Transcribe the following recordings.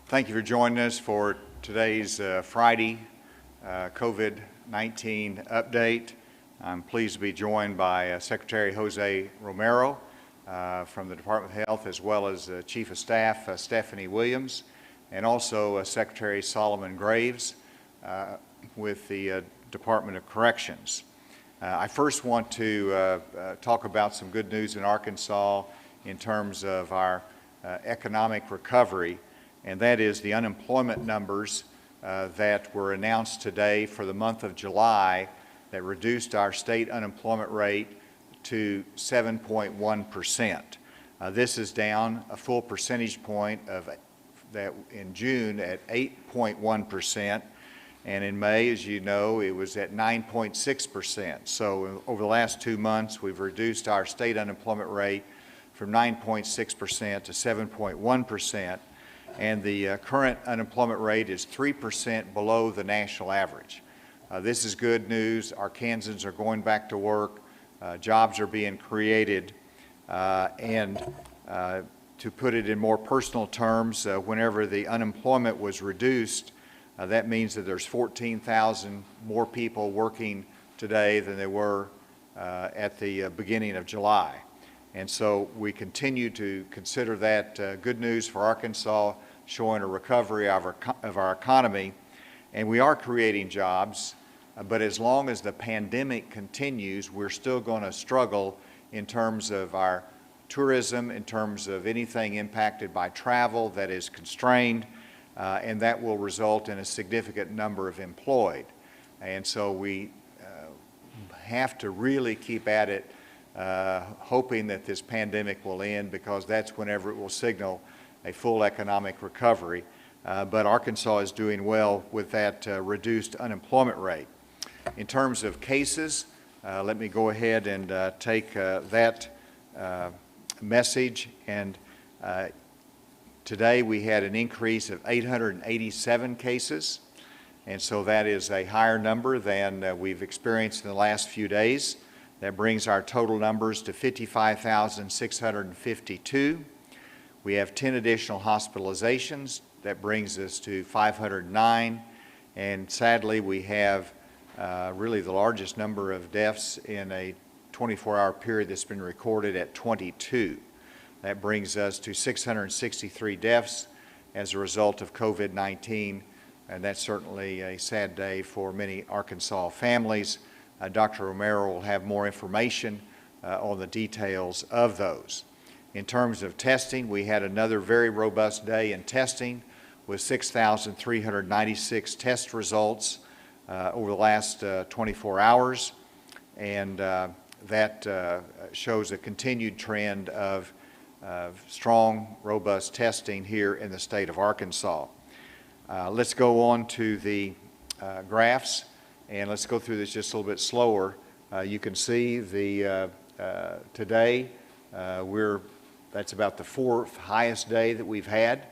Thank you for joining us for today's Friday COVID-19 update. I'm pleased to be joined by Secretary Jose Romero from the Department of Health, as well as Chief of Staff Stephanie Williams, and also Secretary Solomon Graves with the Department of Corrections. I first want to talk about some good news in Arkansas in terms of our economic recovery, and that is the unemployment numbers that were announced today for the month of July that reduced our state unemployment rate to 7.1%. This is down a full percentage point of that in June at 8.1%, and in May, as you know, it was at 9.6%. So over the last 2 months, we've reduced our state unemployment rate from 9.6% to 7.1%, and the current unemployment rate is 3% below the national average. This is good news. Arkansans are going back to work. Jobs are being created, and to put it in more personal terms, whenever the unemployment was reduced, that means that there's 14,000 more people working today than there were at the beginning of July. And so we continue to consider that good news for Arkansas, showing a recovery of our economy. And we are creating jobs, but as long as the pandemic continues, we're still going to struggle in terms of our tourism, in terms of anything impacted by travel that is constrained, and that will result in a significant number of employed. And so we have to really keep at it, hoping that this pandemic will end, because that's whenever it will signal a full economic recovery. But Arkansas is doing well with that reduced unemployment rate. In terms of cases, let me go ahead and take that message. And today we had an increase of 887 cases. And so that is a higher number than we've experienced in the last few days. That brings our total numbers to 55,652. We have 10 additional hospitalizations. That brings us to 509. And sadly, we have really the largest number of deaths in a 24-hour period that's been recorded at 22. That brings us to 663 deaths as a result of COVID-19, and that's certainly a sad day for many Arkansas families. Dr. Romero will have more information on the details of those. In terms of testing, we had another very robust day in testing with 6,396 test results over the last 24 hours, and that shows a continued trend of strong, robust testing here in the state of Arkansas. Let's go on to the graphs, and let's go through this just a little bit slower. You can see the today that's about the 4th highest day that we've had.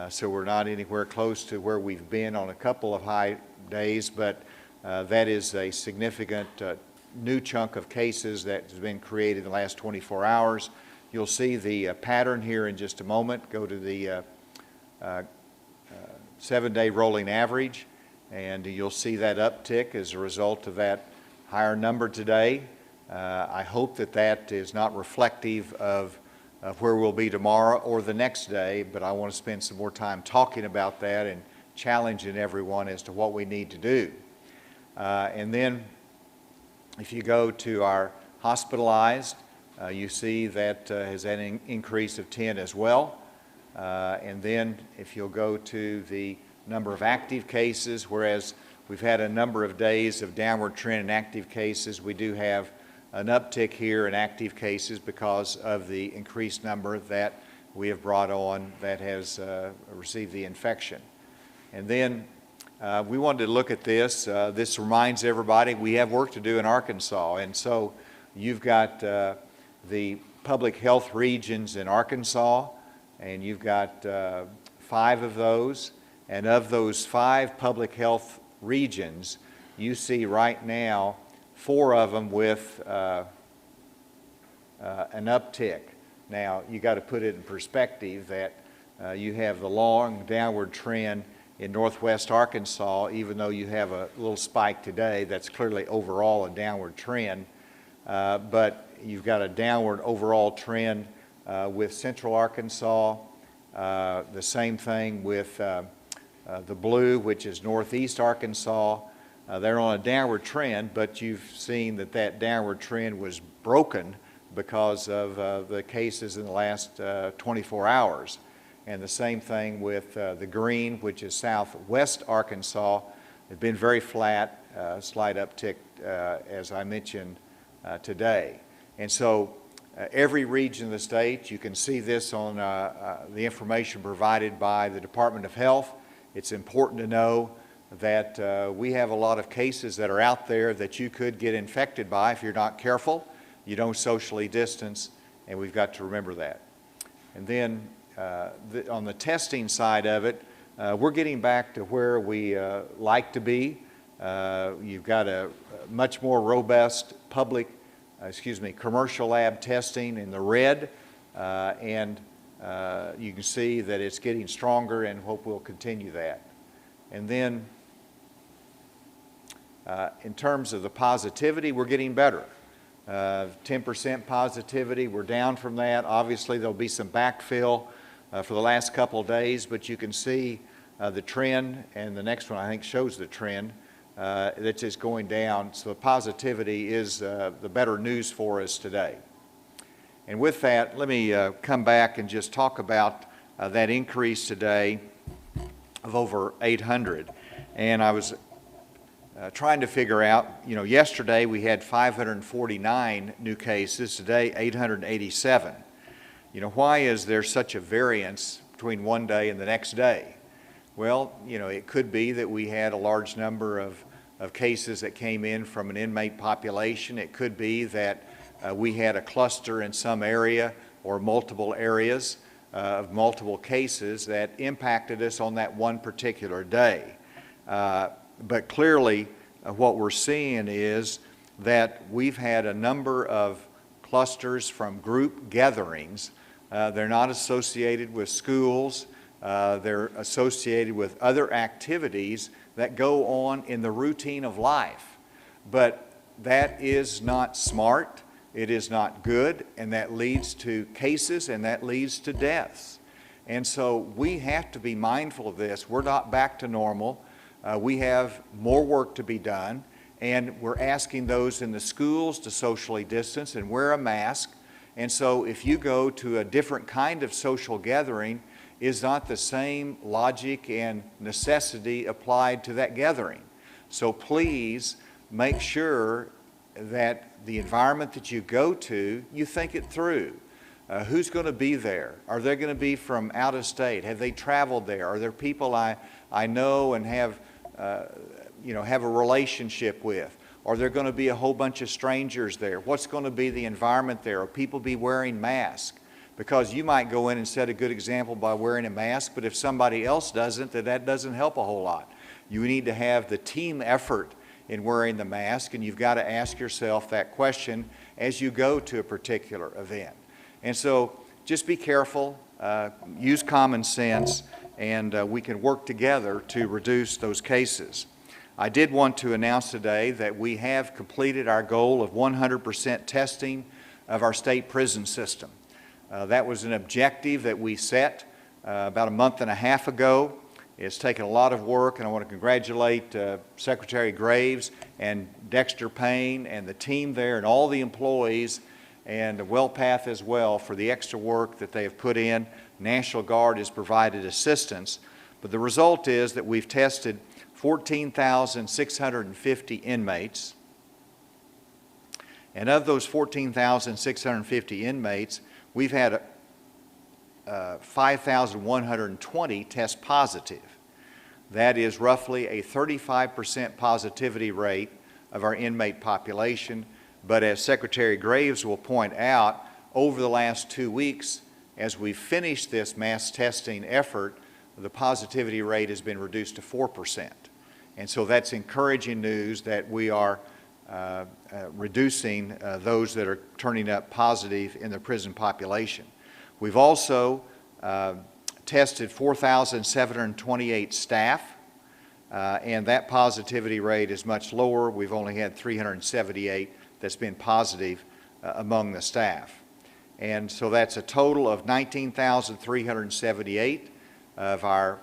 So we're not anywhere close to where we've been on a couple of high days, but that is a significant new chunk of cases that has been created in the last 24 hours. You'll see the pattern here in just a moment. Go to the 7-day rolling average, and you'll see that uptick as a result of that higher number today. I hope that that is not reflective of where we'll be tomorrow or the next day, but I want to spend some more time talking about that and challenging everyone as to what we need to do. And then if you go to our hospitalized, you see that has an increase of 10 as well. And then if you'll go to the number of active cases, whereas we've had a number of days of downward trend in active cases, we do have an uptick here in active cases because of the increased number that we have brought on that has received the infection. And then we wanted to look at this. This reminds everybody we have work to do in Arkansas. And so you've got the public health regions in Arkansas, and you've got 5 of those. And of those 5 public health regions, you see right now 4 of them with an uptick. Now, you got to put it in perspective that you have the long downward trend in northwest Arkansas, even though you have a little spike today. That's clearly overall a downward trend. But you've got a downward overall trend with central Arkansas, the same thing with the blue, which is northeast Arkansas. They're on a downward trend, but you've seen that that downward trend was broken because of the cases in the last 24 hours. And the same thing with the green, which is southwest Arkansas. It's been very flat, slight uptick, as I mentioned today. And so every region of the state, you can see this on the information provided by the Department of Health. It's important to know that we have a lot of cases that are out there that you could get infected by if you're not careful, you don't socially distance, and we've got to remember that. And then on the testing side of it, we're getting back to where we like to be. You've got a much more robust commercial lab testing in the red, and you can see that it's getting stronger and hope we'll continue that. And then in terms of the positivity, we're getting better. 10% positivity, we're down from that. Obviously, there'll be some backfill for the last couple of days, but you can see the trend, and the next one I think shows the trend that's just going down. So positivity is the better news for us today. And with that, let me come back and just talk about that increase today of over 800. And I was trying to figure out, yesterday we had 549 new cases, today 887. Why is there such a variance between one day and the next day? Well, it could be that we had a large number of cases that came in from an inmate population. It could be that we had a cluster in some area or multiple areas of multiple cases that impacted us on that one particular day. But clearly, what we're seeing is that we've had a number of clusters from group gatherings. They're not associated with schools. They're associated with other activities that go on in the routine of life. But that is not smart, it is not good, and that leads to cases and that leads to deaths. And so we have to be mindful of this. We're not back to normal. We have more work to be done, and we're asking those in the schools to socially distance and wear a mask. And so if you go to a different kind of social gathering, is not the same logic and necessity applied to that gathering. So please make sure that the environment that you go to, you think it through. Who's going to be there? Are they going to be from out of state? Have they traveled there? Are there people I know and have a relationship with? Are there going to be a whole bunch of strangers there? What's going to be the environment there? Will people be wearing masks? Because you might go in and set a good example by wearing a mask, but if somebody else doesn't, then that doesn't help a whole lot. You need to have the team effort in wearing the mask, and you've got to ask yourself that question as you go to a particular event. And so just be careful, use common sense, and we can work together to reduce those cases. I did want to announce today that we have completed our goal of 100% testing of our state prison system. That was an objective that we set about a month and a half ago. It's taken a lot of work, and I want to congratulate Secretary Graves and Dexter Payne and the team there and all the employees and WellPath as well for the extra work that they have put in. National Guard has provided assistance. But the result is that we've tested 14,650 inmates. And of those 14,650 inmates, we've had 5,120 test positive. That is roughly a 35% positivity rate of our inmate population. But as Secretary Graves will point out, over the last 2 weeks, as we finish this mass testing effort, the positivity rate has been reduced to 4%. And so that's encouraging news that we are reducing those that are turning up positive in the prison population. We've also tested 4,728 staff, and that positivity rate is much lower. We've only had 378 that's been positive among the staff. And so that's a total of 19,378 of our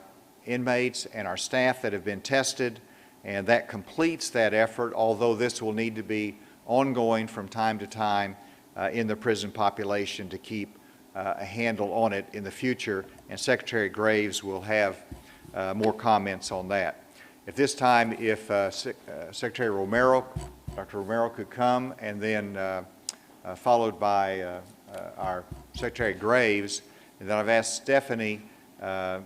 inmates and our staff that have been tested, and that completes that effort, although this will need to be ongoing from time to time in the prison population to keep a handle on it in the future, and Secretary Graves will have more comments on that. At this time, if Secretary Romero, Dr. Romero could come, and then followed by our Secretary Graves, and then I've asked Stephanie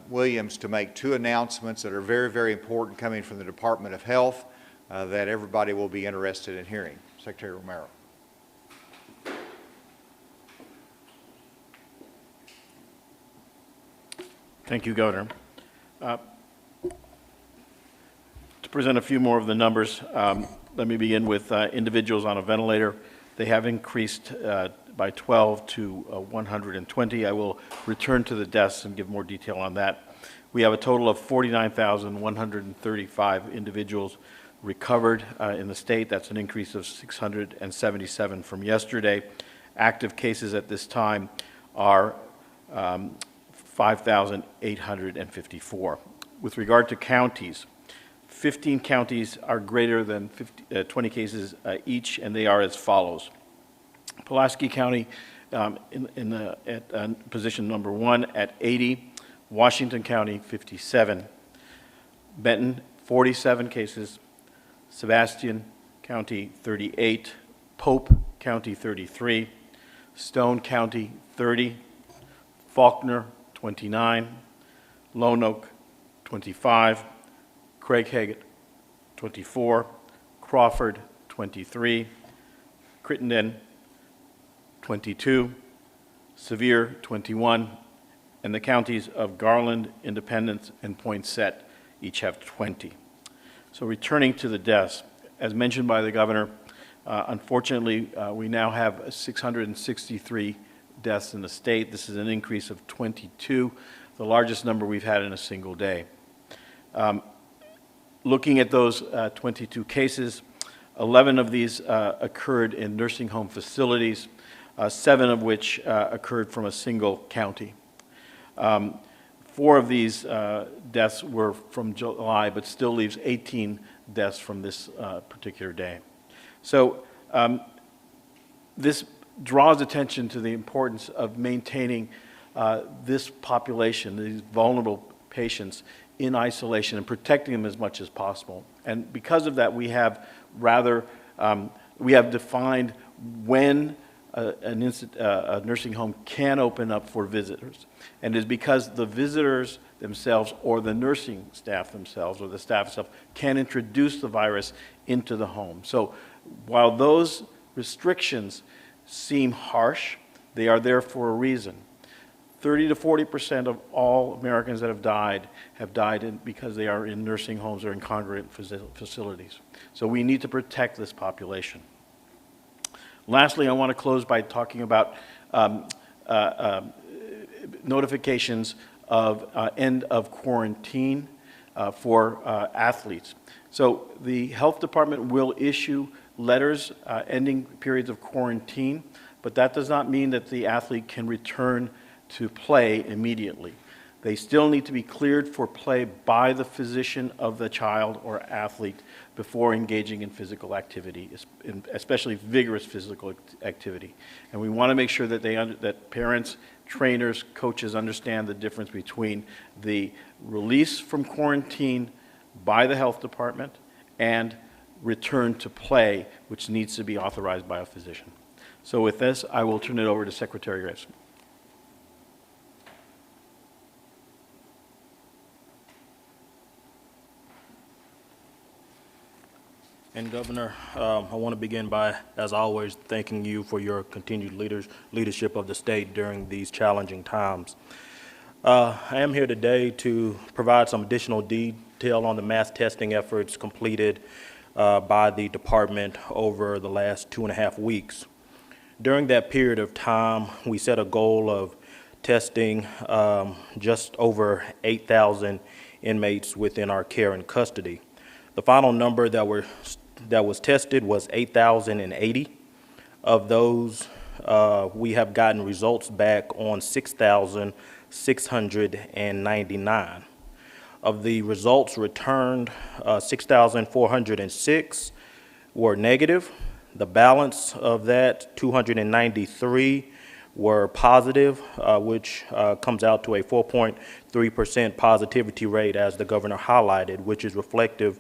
Williams to make two announcements that are very, very important coming from the Department of Health that everybody will be interested in hearing. Secretary Romero. Thank you, Governor. To present a few more of the numbers, let me begin with individuals on a ventilator. They have increased by 12 to 120. I will return to the deaths and give more detail on that. We have a total of 49,135 individuals recovered in the state. That's an increase of 677 from yesterday. Active cases at this time are 5,854. With regard to counties, 15 counties are greater than 20 cases each, and they are as follows. Pulaski County at position number 1 at 80, Washington County 57, Benton 47 cases, Sebastian County 38, Pope County 33, Stone County 30, Faulkner 29, Lone Oak 25, Craighead 24, Crawford 23, Crittenden 22, Sevier 21, and the counties of Garland, Independence, and Poinsett each have 20. So returning to the deaths, as mentioned by the governor, unfortunately, we now have 663 deaths in the state. This is an increase of 22, the largest number we've had in a single day. Looking at those 22 cases, 11 of these occurred in nursing home facilities, 7 of which occurred from a single county. 4 of these deaths were from July, but still leaves 18 deaths from this particular day. So this draws attention to the importance of maintaining this population, these vulnerable patients, in isolation and protecting them as much as possible. And because of that, we have defined when a nursing home can open up for visitors. And it is because the visitors themselves or the nursing staff themselves or the staff itself can introduce the virus into the home. So while those restrictions seem harsh, they are there for a reason. 30 to 40% of all Americans that have died because they are in nursing homes or in congregate facilities. So we need to protect this population. Lastly, I want to close by talking about notifications of end of quarantine for athletes. So the health department will issue letters ending periods of quarantine, but that does not mean that the athlete can return to play immediately. They still need to be cleared for play by the physician of the child or athlete before engaging in physical activity, especially vigorous physical activity. And we want to make sure that that parents, trainers, coaches understand the difference between the release from quarantine by the health department and return to play, which needs to be authorized by a physician. So with this, I will turn it over to Secretary Graves. And Governor, I want to begin by, as always, thanking you for your continued leadership of the state during these challenging times. I am here today to provide some additional detail on the mass testing efforts completed by the department over the last 2.5 weeks. During that period of time, we set a goal of testing just over 8,000 inmates within our care and custody. The final number that was tested was 8,080. Of those, we have gotten results back on 6,699. Of the results returned, 6,406 were negative. The balance of that, 293, were positive, which comes out to a 4.3% positivity rate, as the governor highlighted, which is reflective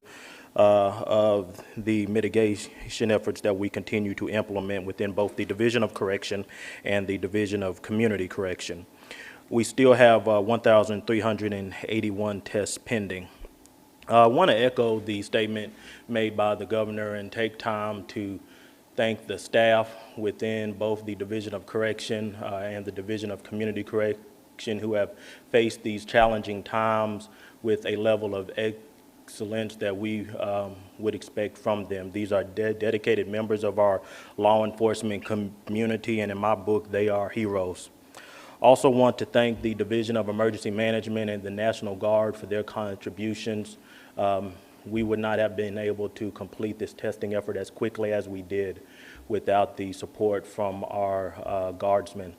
of the mitigation efforts that we continue to implement within both the Division of Correction and the Division of Community Correction. We still have 1,381 tests pending. I want to echo the statement made by the governor and take time to thank the staff within both the Division of Correction and the Division of Community Correction who have faced these challenging times with a level of excellence that we would expect from them. These are dedicated members of our law enforcement community, and in my book, they are heroes. Also want to thank the Division of Emergency Management and the National Guard for their contributions. We would not have been able to complete this testing effort as quickly as we did without the support from our guardsmen.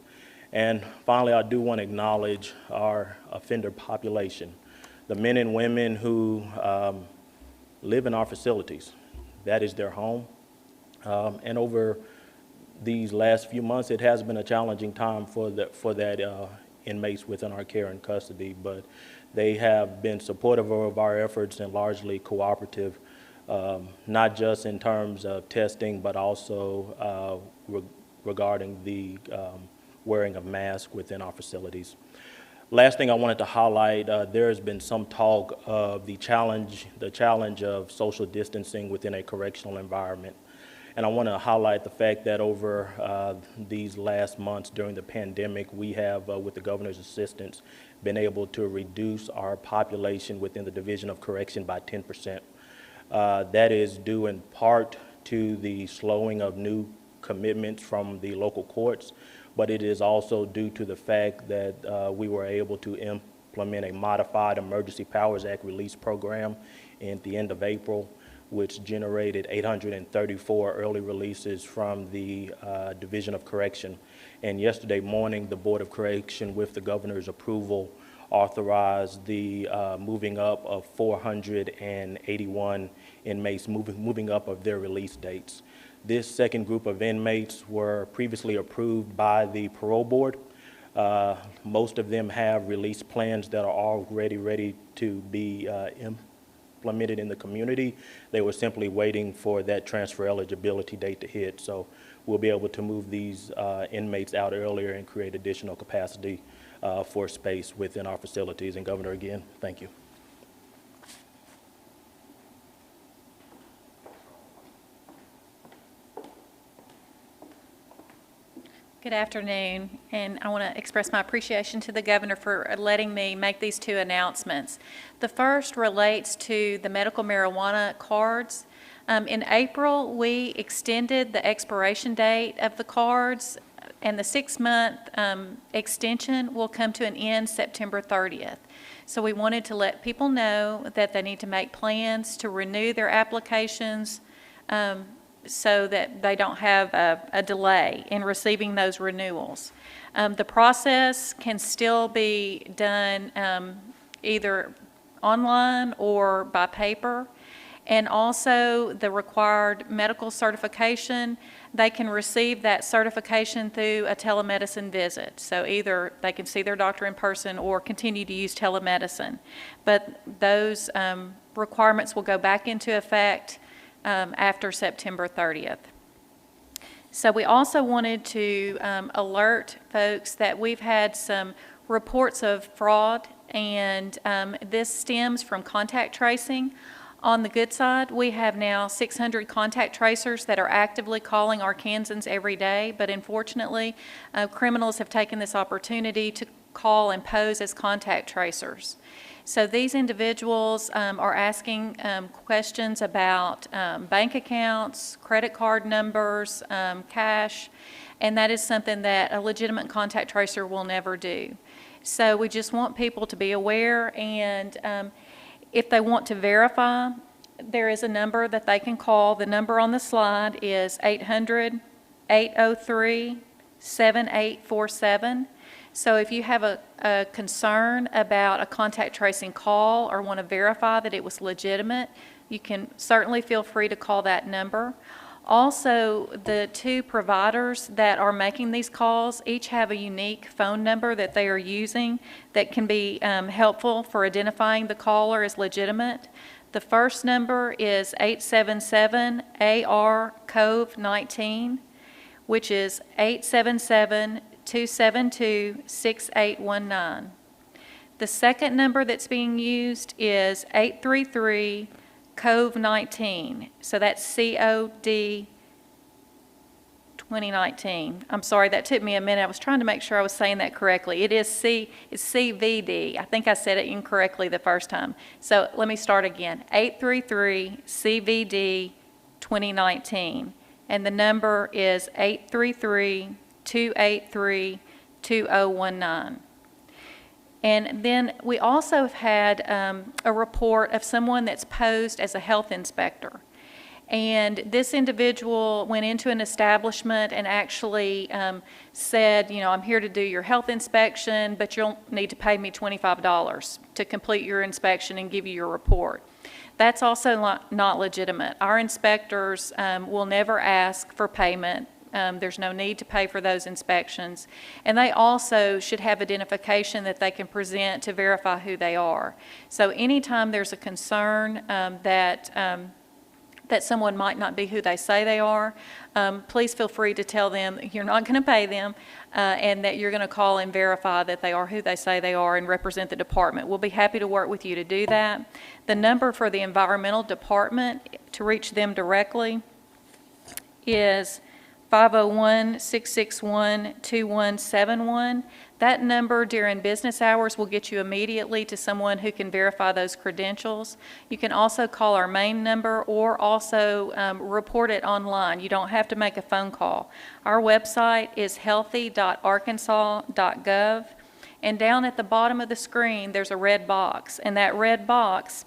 And finally, I do want to acknowledge our offender population, the men and women who live in our facilities. That is their home. And over these last few months, it has been a challenging time for that inmates within our care and custody, but they have been supportive of our efforts and largely cooperative, not just in terms of testing, but also regarding the wearing of masks within our facilities. Last thing I wanted to highlight, there has been some talk of the challenge of social distancing within a correctional environment. And I want to highlight the fact that over these last months during the pandemic, we have, with the governor's assistance, been able to reduce our population within the Division of Correction by 10%. That is due in part to the slowing of new commitments from the local courts, but it is also due to the fact that we were able to implement a modified Emergency Powers Act release program at the end of April, which generated 834 early releases from the Division of Correction. And yesterday morning, the Board of Correction, with the governor's approval, authorized the moving up of 481 inmates, moving up of their release dates. This second group of inmates were previously approved by the parole board. Most of them have release plans that are already ready to be implemented in the community. They were simply waiting for that transfer eligibility date to hit. So we'll be able to move these inmates out earlier and create additional capacity for space within our facilities. And Governor, again, thank you. Good afternoon, and I want to express my appreciation to the governor for letting me make these two announcements. The first relates to the medical marijuana cards. In April, we extended the expiration date of the cards, and the 6-month extension will come to an end September 30th. So we wanted to let people know that they need to make plans to renew their applications so that they don't have a delay in receiving those renewals. The process can still be done either online or by paper. And also the required medical certification, they can receive that certification through a telemedicine visit. So either they can see their doctor in person or continue to use telemedicine. But those requirements will go back into effect after September 30th. So we also wanted to alert folks that we've had some reports of fraud, and this stems from contact tracing. On the good side, we have now 600 contact tracers that are actively calling Arkansans every day, but unfortunately, criminals have taken this opportunity to call and pose as contact tracers. So these individuals are asking questions about bank accounts, credit card numbers, cash, and that is something that a legitimate contact tracer will never do. So we just want people to be aware, and if they want to verify, there is a number that they can call. The number on the slide is 800-803-7847. So if you have a concern about a contact tracing call or want to verify that it was legitimate, you can certainly feel free to call that number. Also, the two providers that are making these calls each have a unique phone number that they are using that can be helpful for identifying the caller as legitimate. The first number is 877-AR-COVE-19, which is 877-272-6819. The second number that's being used is 833-COVE-19. So that's COD 2019. I'm sorry, that took me a minute. I was trying to make sure I was saying that correctly. It's CVD. I think I said it incorrectly the first time. So let me start again. 833-CVD 2019. And the number is 833-283-2019. And then we also have had a report of someone that's posed as a health inspector. And this individual went into an establishment and actually said, you know, I'm here to do your health inspection, but you'll need to pay me $25 to complete your inspection and give you your report. That's also not legitimate. Our inspectors will never ask for payment. There's no need to pay for those inspections. And they also should have identification that they can present to verify who they are. So anytime there's a concern that someone might not be who they say they are, please feel free to tell them you're not going to pay them and that you're going to call and verify that they are who they say they are and represent the department. We'll be happy to work with you to do that. The number for the environmental department to reach them directly is 501-661-2171. That number during business hours will get you immediately to someone who can verify those credentials. You can also call our main number or also report it online. You don't have to make a phone call. Our website is healthy.arkansas.gov, and down at the bottom of the screen there's a red box, and that red box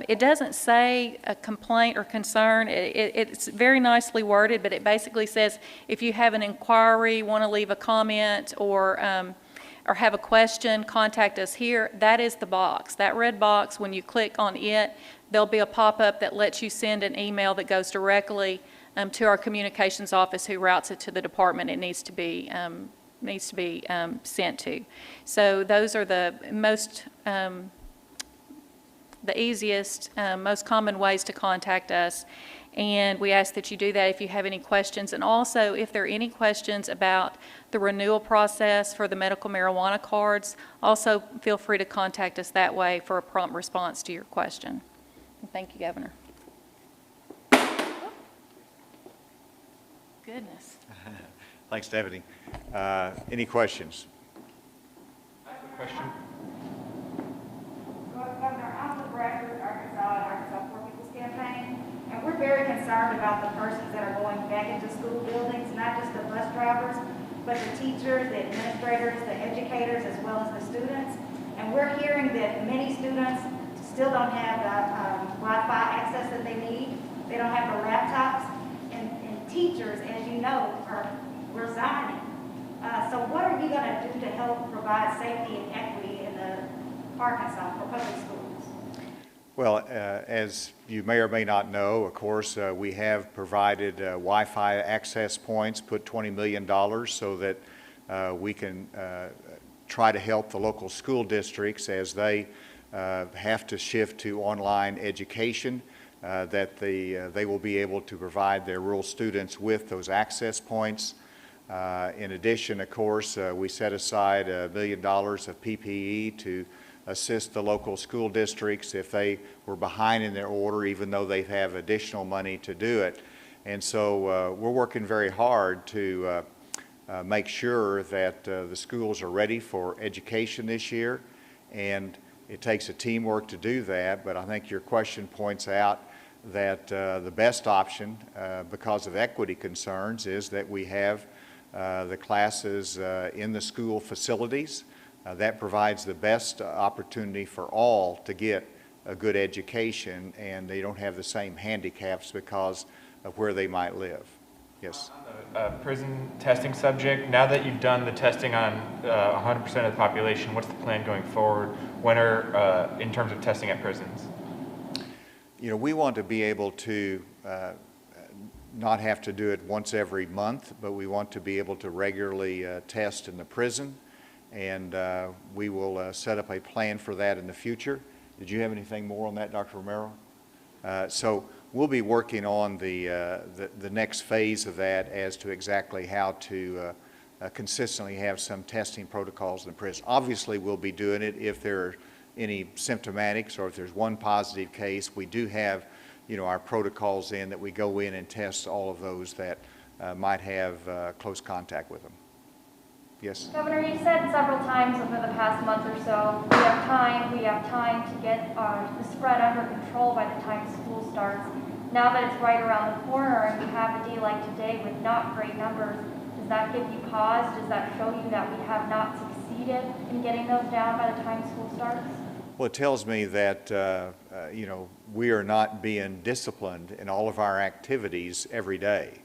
it doesn't say a complaint or concern. It's very nicely worded, but it basically says if you have an inquiry, want to leave a comment, or have a question, contact us here. That is the box. That red box, when you click on it, there'll be a pop-up that lets you send an email that goes directly to our communications office, who routes it to the department it needs to be sent to. So those are the easiest, most common ways to contact us, and we ask that you do that if you have any questions. And also, if there are any questions about the renewal process for the medical marijuana cards, also feel free to contact us that way for a prompt response to your question. Thank you, Governor. Goodness. Thanks, Stephanie. Any questions? I have a question. Governor, I'm the director of Arkansas Poor People's Campaign, and we're very concerned about the persons that are going back into school buildings, not just the bus drivers, but the teachers, the administrators, the educators, as well as the students. And we're hearing that many students still don't have the Wi-Fi access that they need. They don't have the laptops, and teachers, as you know, are resigning. So what are you going to do to help provide safety and equity in the Arkansas for public schools? Well, as you may or may not know, of course, we have provided Wi-Fi access points, put $20 million so that we can try to help the local school districts as they have to shift to online education, that they will be able to provide their rural students with those access points. In addition, of course, we set aside $1 million of PPE to assist the local school districts if they were behind in their order, even though they have additional money to do it. And so we're working very hard to make sure that the schools are ready for education this year, and it takes a teamwork to do that. But I think your question points out that the best option, because of equity concerns, is that we have the classes in the school facilities. That provides the best opportunity for all to get a good education, and they don't have the same handicaps because of where they might live. Yes? On the prison testing subject, now that you've done the testing on 100% of the population, what's the plan going forward? When are, in terms of testing at prisons? You know, we want to be able to not have to do it once every month, but we want to be able to regularly test in the prison, and we will set up a plan for that in the future. Did you have anything more on that, Dr. Romero? So we'll be working on the next phase of that as to exactly how to consistently have some testing protocols in the prison. Obviously, we'll be doing it if there are any symptomatics or if there's one positive case. We do have, you know, our protocols in that we go in and test all of those that might have close contact with them. Yes? Governor, you said several times over the past month or so, we have time to get the spread under control by the time school starts. Now that it's right around the corner and we have a day like today with not great numbers, does that give you pause? Does that show you that we have not succeeded in getting those down by the time school starts? Well, it tells me that, you know, we are not being disciplined in all of our activities every day.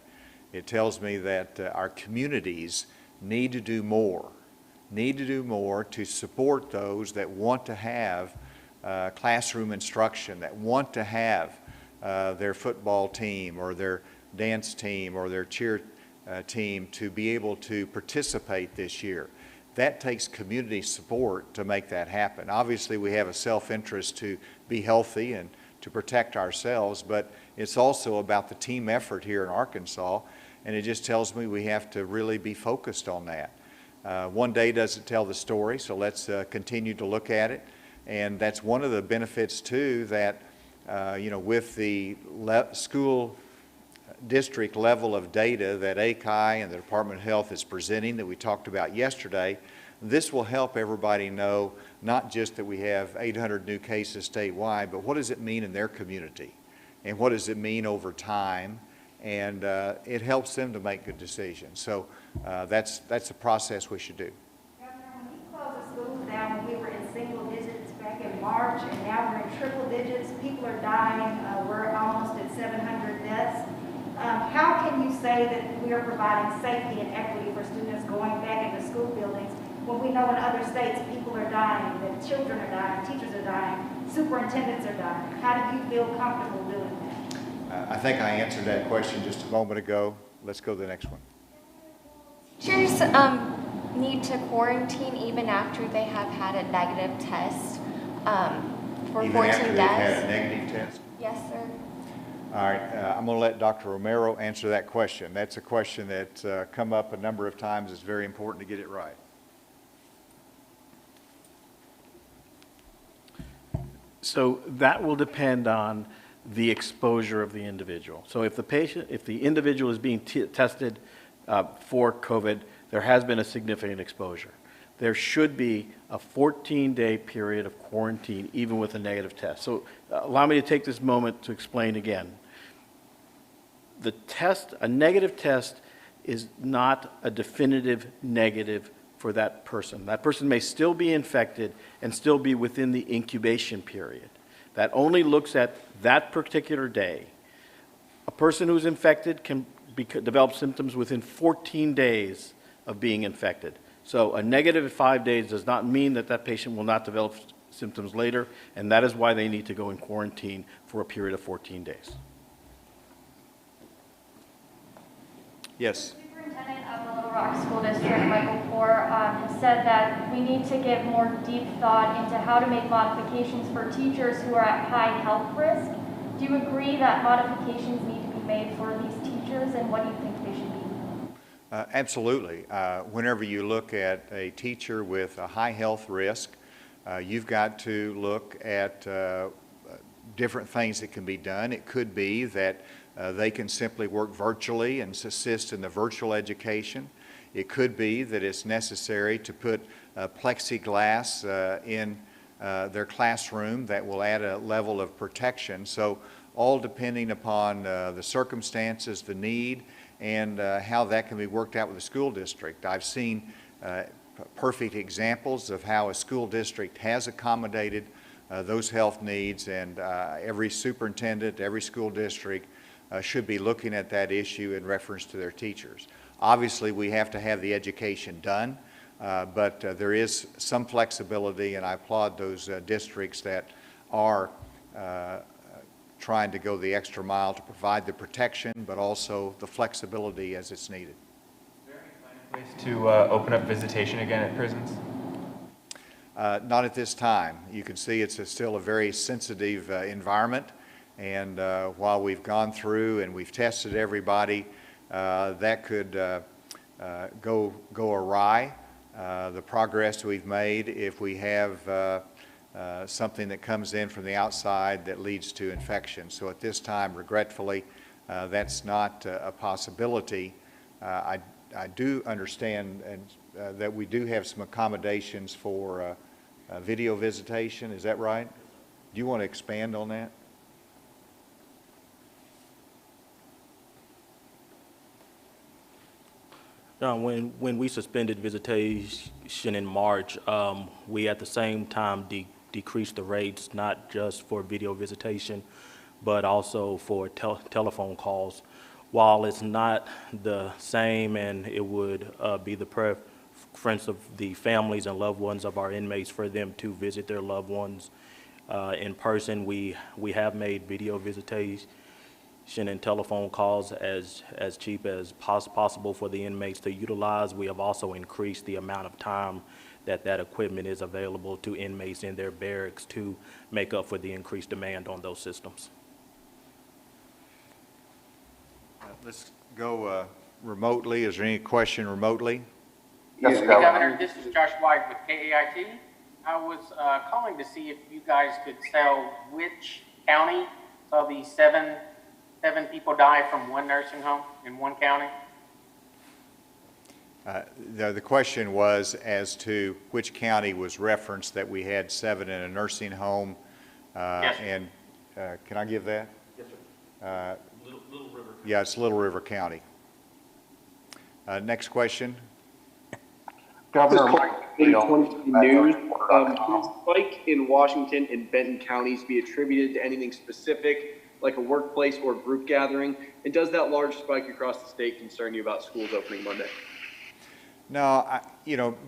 It tells me that our communities need to do more to support those that want to have classroom instruction, that want to have their football team or their dance team or their cheer team to be able to participate this year. That takes community support to make that happen. Obviously, we have a self-interest to be healthy and to protect ourselves, but it's also about the team effort here in Arkansas, and it just tells me we have to really be focused on that. One day doesn't tell the story, so let's continue to look at it, and that's one of the benefits too that, you know, with the school district level of data that ACI and the Department of Health is presenting that we talked about yesterday, this will help everybody know not just that we have 800 new cases statewide, but what does it mean in their community? And what does it mean over time? And it helps them to make good decisions. So that's a process we should do. Governor, when we closed the schools down, we were in single digits back in March, and now we're in triple digits. People are dying. We're almost at 700 deaths. How can you say that we are providing safety and equity for students going back into school buildings when we know in other states people are dying, that children are dying, teachers are dying, superintendents are dying? How do you feel comfortable doing that? I think I answered that question just a moment ago. Let's go to the next one. Teachers need to quarantine even after they have had a negative test for Even 14 after they've deaths. had a negative test? Yes, sir. All right, I'm going to let Dr. Romero answer that question. That's a question that's come up a number of times. It's very important to get it right. So that will depend on the exposure of the individual. So if the individual is being tested for COVID, there has been a significant exposure. There should be a 14-day period of quarantine even with a negative test. So allow me to take this moment to explain again. The test, a negative test, is not a definitive negative for that person. That person may still be infected and still be within the incubation period. That only looks at that particular day. A person who's infected can develop symptoms within 14 days of being infected. So a negative at 5 days does not mean that that patient will not develop symptoms later, and that is why they need to go in quarantine for a period of 14 days. Yes. Superintendent of the Little Rock School District, Michael Poore, has said that we need to give more deep thought into how to make modifications for teachers who are at high health risk. Do you agree that modifications need to be made for these teachers, and what do you think they should be? Absolutely. Whenever you look at a teacher with a high health risk, you've got to look at different things that can be done. It could be that they can simply work virtually and assist in the virtual education. It could be that it's necessary to put plexiglass in their classroom that will add a level of protection. So all depending upon the circumstances, the need, and how that can be worked out with the school district. I've seen perfect examples of how a school district has accommodated those health needs, and every superintendent, every school district should be looking at that issue in reference to their teachers. Obviously, we have to have the education done, but there is some flexibility, and I applaud those districts that are trying to go the extra mile to provide the protection, but also the flexibility as it's needed. Is there any plan in place to open up visitation again at prisons? Not at this time. You can see it's still a very sensitive environment, and while we've gone through and we've tested everybody, that could go awry. The progress we've made, if we have something that comes in from the outside that leads to infection. So at this time, regretfully, that's not a possibility. I do understand that we do have some accommodations for video visitation. Is that right? Do you want to expand on that? When we suspended visitation in March, we at the same time decreased the rates, not just for video visitation, but also for telephone calls. While it's not the same and it would be the preference of the families and loved ones of our inmates for them to visit their loved ones in person, we have made video visitation and telephone calls as cheap as possible for the inmates to utilize. We have also increased the amount of time that equipment is available to inmates in their barracks to make up for the increased demand on those systems. Let's go remotely. Is there any question remotely? Yes, Governor, this is Josh White with KAIT. I was calling to see if you guys could tell which county saw the seven people die from one nursing home in one county. The question was as to which county was referenced that we had 7 in a nursing home. Yes. And can I give that? Yes, sir. Little River. Yeah, it's Little River County. Next question. Governor Mike Neal, News. Can the spike in Washington and Benton counties be attributed to anything specific, like a workplace or group gathering? And does that large spike across the state concern you about schools opening Monday? No,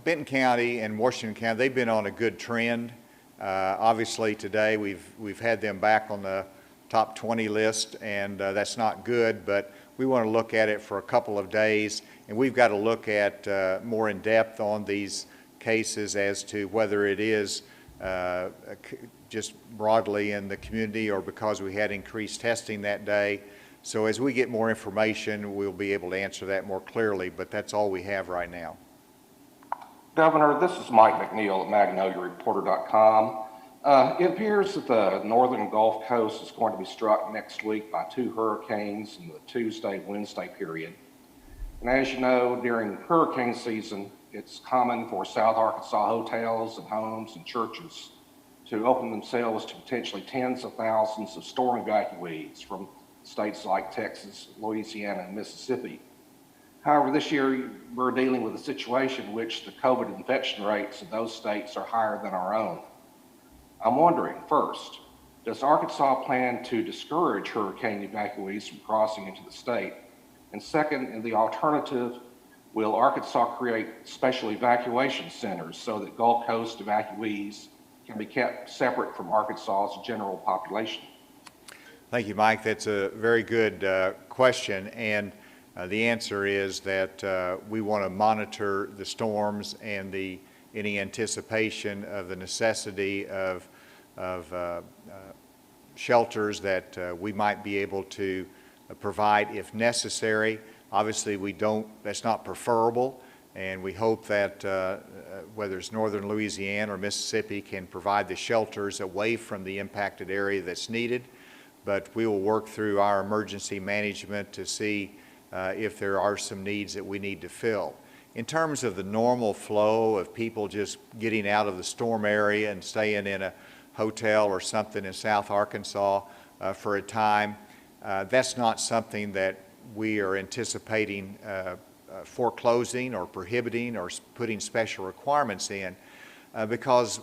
Benton County and Washington County, they've been on a good trend. Obviously, today we've had them back on the top 20 list, and that's not good, but we want to look at it for a couple of days, and we've got to look at more in depth on these cases as to whether it is just broadly in the community or because we had increased testing that day. So as we get more information, we'll be able to answer that more clearly, but that's all we have right now. Governor, this is Mike McNeil at MagnoliaReporter.com. It appears that the northern Gulf Coast is going to be struck next week by 2 hurricanes in the Tuesday-Wednesday period. And as you know, during hurricane season, it's common for South Arkansas hotels and homes and churches to open themselves to potentially tens of thousands of storm evacuees from states like Texas, Louisiana, and Mississippi. However, this year we're dealing with a situation in which the COVID infection rates in those states are higher than our own. I'm wondering, first, does Arkansas plan to discourage hurricane evacuees from crossing into the state? And second, in the alternative, will Arkansas create special evacuation centers so that Gulf Coast evacuees can be kept separate from Arkansas's general population? Thank you, Mike. That's a very good question, and the answer is that we want to monitor the storms and any anticipation of the necessity of shelters that we might be able to provide if necessary. Obviously, that's not preferable, and we hope that whether it's northern Louisiana or Mississippi can provide the shelters away from the impacted area that's needed. But we will work through our emergency management to see if there are some needs that we need to fill. In terms of the normal flow of people just getting out of the storm area and staying in a hotel or something in South Arkansas for a time, that's not something that we are anticipating foreclosing or prohibiting or putting special requirements in because,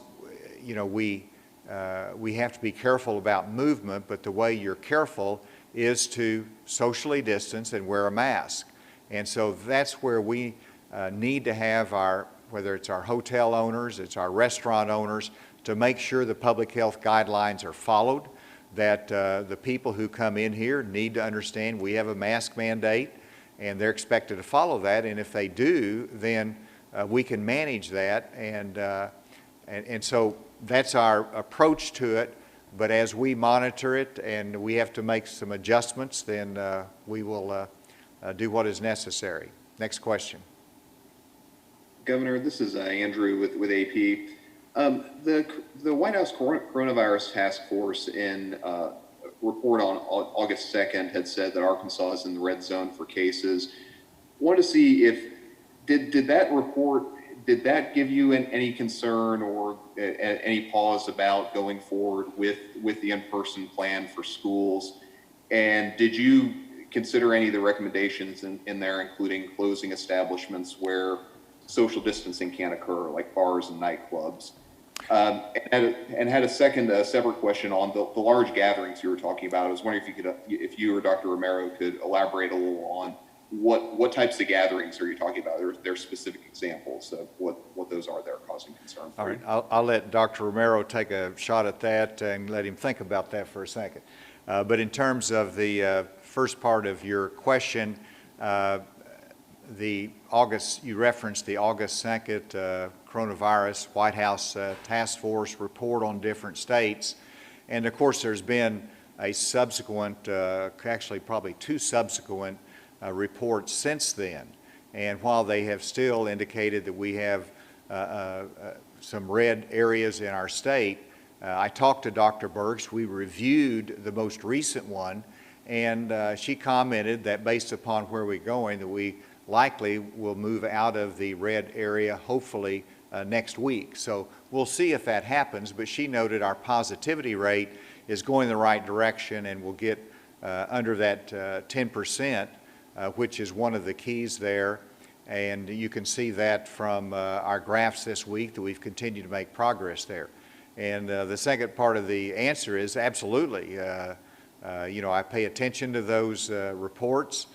you know, we have to be careful about movement, but the way you're careful is to socially distance and wear a mask. And so that's where we need to have our, whether it's our hotel owners, it's our restaurant owners, to make sure the public health guidelines are followed, that the people who come in here need to understand we have a mask mandate and they're expected to follow that, and if they do, then we can manage that, and so that's our approach to it. But as we monitor it and we have to make some adjustments, then we will do what is necessary. Next question. Governor, this is Andrew with AP. The White House Coronavirus Task Force in a report on August 2nd had said that Arkansas is in the red zone for cases. Wanted to see if, did that report, did that give you any concern or any pause about going forward with the in-person plan for schools? And did you consider any of the recommendations in there, including closing establishments where social distancing can't occur, like bars and nightclubs? And had a second separate question on the large gatherings you were talking about. I was wondering if you or Dr. Romero could elaborate a little on what types of gatherings are you talking about? There are specific examples of what those are that are causing concern. All right, I'll let Dr. Romero take a shot at that and let him think about that for a second. But in terms of the first part of your question, you referenced the August 2nd coronavirus White House Task Force report on different states. And of course, there's been a subsequent, actually probably two subsequent reports since then. And while they have still indicated that we have some red areas in our state, I talked to Dr. Burks. We reviewed the most recent one, and she commented that based upon where we're going, that we likely will move out of the red area, hopefully next week. So we'll see if that happens, but she noted our positivity rate is going in the right direction and we'll get under that 10%, which is one of the keys there. And you can see that from our graphs this week that we've continued to make progress there. And the second part of the answer is absolutely. You know, I pay attention to those reports.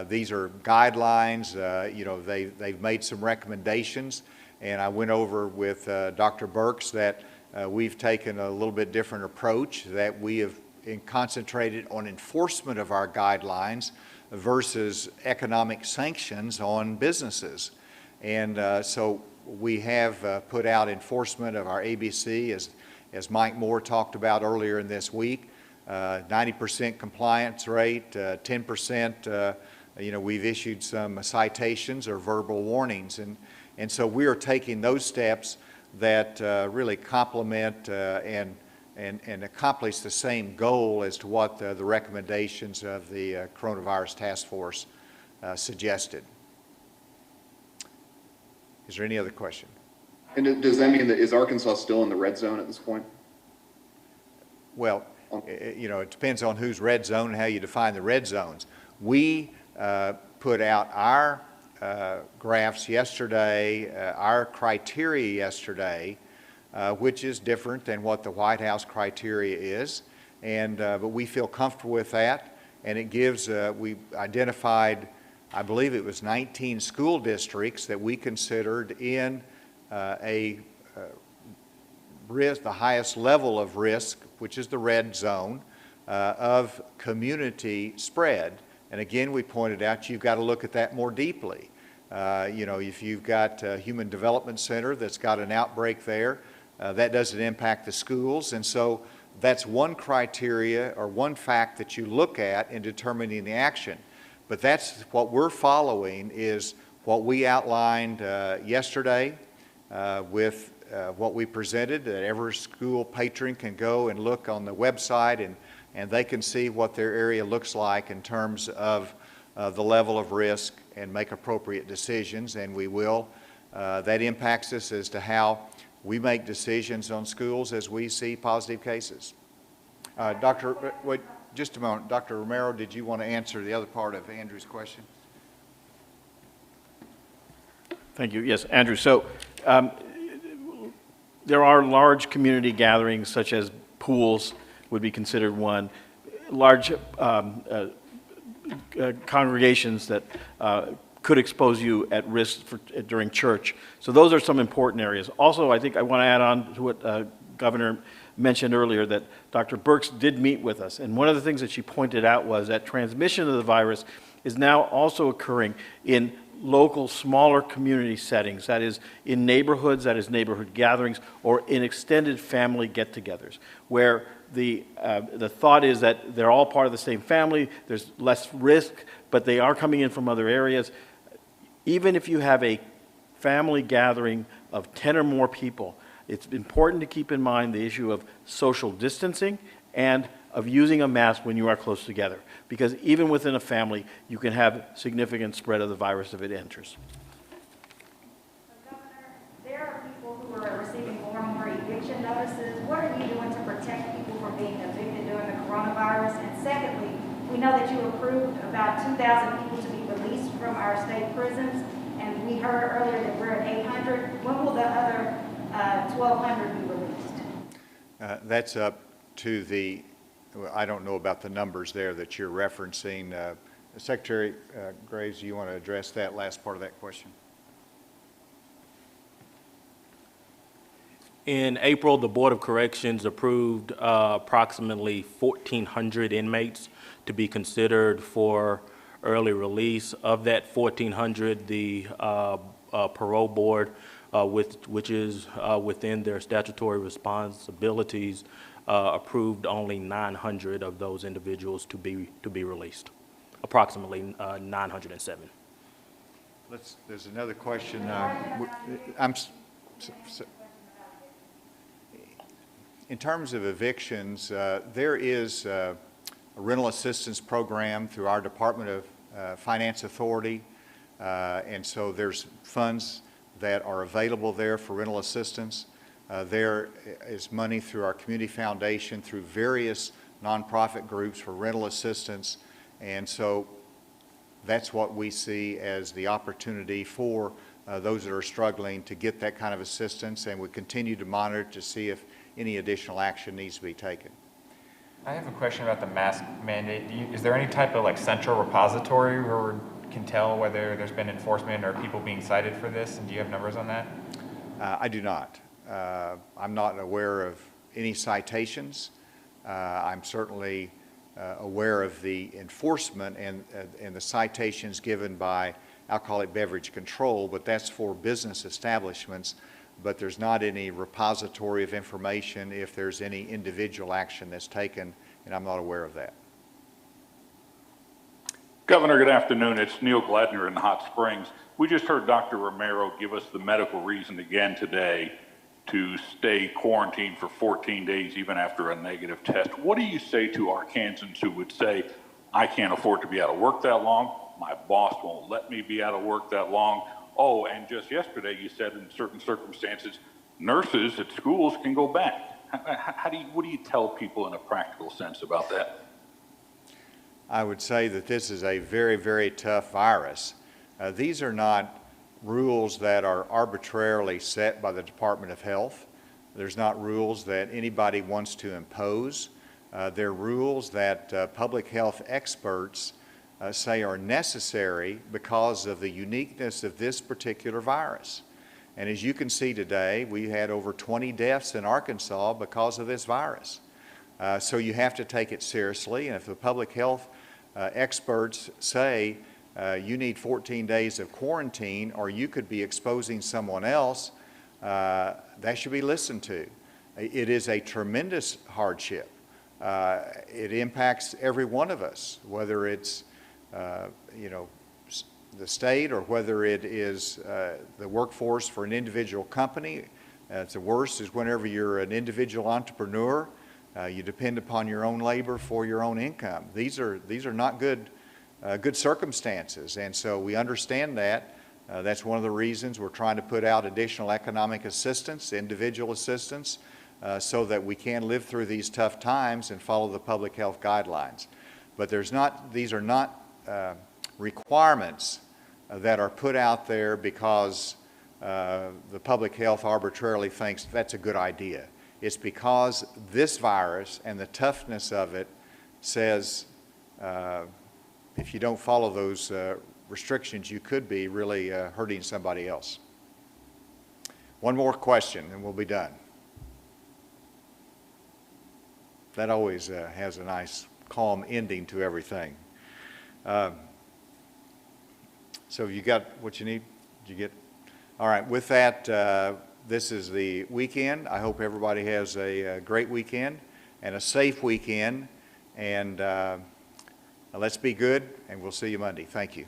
These are guidelines. You know, they've made some recommendations, and I went over with Dr. Burks that we've taken a little bit different approach, that we have concentrated on enforcement of our guidelines versus economic sanctions on businesses. And so we have put out enforcement of our ABC, as Mike Moore talked about earlier in this week. 90% compliance rate, 10%, you know, we've issued some citations or verbal warnings. And so we are taking those steps that really complement and accomplish the same goal as to what the recommendations of the Coronavirus Task Force suggested. Is there any other question? And does that mean that is Arkansas still in the red zone at this point? Well, you know, it depends on whose red zone and how you define the red zones. We put out our graphs yesterday, our criteria yesterday, which is different than what the White House criteria is, and but we feel comfortable with that, and it gives, we identified, I believe it was 19 school districts that we considered in risk, the highest level of risk, which is the red zone, of community spread. And again, we pointed out you've got to look at that more deeply. You know, if you've got a Human Development Center that's got an outbreak there, that doesn't impact the schools. And so that's one criteria or one fact that you look at in determining the action. But that's what we're following is what we outlined yesterday with what we presented, that every school patron can go and look on the website and they can see what their area looks like in terms of the level of risk and make appropriate decisions, and we will. That impacts us as to how we make decisions on schools as we see positive cases. Dr. just a moment. Dr. Romero, did you want to answer the other part of Andrew's question? Thank you. Yes, Andrew. So there are large community gatherings such as pools would be considered one, large congregations that could expose you at risk during church. So those are some important areas. Also, I think I want to add on to what Governor mentioned earlier, that Dr. Birx did meet with us. And one of the things that she pointed out was that transmission of the virus is now also occurring in local, smaller community settings, that is in neighborhoods, that is neighborhood gatherings, or in extended family get-togethers, where the thought is that they're all part of the same family, there's less risk, but they are coming in from other areas. Even if you have a family gathering of 10 or more people, it's important to keep in mind the issue of social distancing and of using a mask when you are close together. Because even within a family, you can have significant spread of the virus if it enters. Governor, there are people who are receiving more and more eviction notices. What are you doing to protect people from being evicted during the coronavirus? And secondly, we know that you approved about 2,000 people to be released from our state prisons, and we heard earlier that we're at 800. When will the other 1,200 be released? That's up to the, I don't know about the numbers there that you're referencing. Secretary Graves, do you want to address that last part of that question? In April, the Board of Corrections approved approximately 1,400 inmates to be considered for early release. Of that 1,400, the parole board, which is within their statutory responsibilities, approved only 900 of those individuals to be released, approximately 907. There's another question. In terms of evictions, there is a rental assistance program through our Department of Finance Authority, and so there's funds that are available there for rental assistance. There is money through our community foundation, through various nonprofit groups for rental assistance, and so that's what we see as the opportunity for those that are struggling to get that kind of assistance, and we continue to monitor to see if any additional action needs to be taken. I have a question about the mask mandate. Is there any type of like central repository where we can tell whether there's been enforcement or people being cited for this? And do you have numbers on that? I do not. I'm not aware of any citations. I'm certainly aware of the enforcement and the citations given by Alcoholic Beverage Control, but that's for business establishments. But there's not any repository of information if there's any individual action that's taken, and I'm not aware of that. Governor, good afternoon. It's Neil Gladner in Hot Springs. We just heard Dr. Romero give us the medical reason again today to stay quarantined for 14 days even after a negative test. What do you say to Arkansans who would say, I can't afford to be out of work that long, my boss won't let me be out of work that long? Oh, and just yesterday you said in certain circumstances, nurses at schools can go back. What do you tell people in a practical sense about that? I would say that this is a very, very tough virus. These are not rules that are arbitrarily set by the Department of Health. There's not rules that anybody wants to impose. They're rules that public health experts say are necessary because of the uniqueness of this particular virus. And as you can see today, we had over 20 deaths in Arkansas because of this virus. So you have to take it seriously, and if the public health experts say you need 14 days of quarantine or you could be exposing someone else, that should be listened to. It is a tremendous hardship. It impacts every one of us, whether it's the state or whether it is the workforce for an individual company. The worst is whenever you're an individual entrepreneur, you depend upon your own labor for your own income. These are not good circumstances, and so we understand that. That's one of the reasons we're trying to put out additional economic assistance, individual assistance, so that we can live through these tough times and follow the public health guidelines. But these are not requirements that are put out there because the public health arbitrarily thinks that's a good idea. It's because this virus and the toughness of it says if you don't follow those restrictions, you could be really hurting somebody else. One more question and we'll be done. That always has a nice calm ending to everything. So you got what you need? Did you get? All right, with that, this is the weekend. I hope everybody has a great weekend and a safe weekend. And let's be good, and we'll see you Monday. Thank you.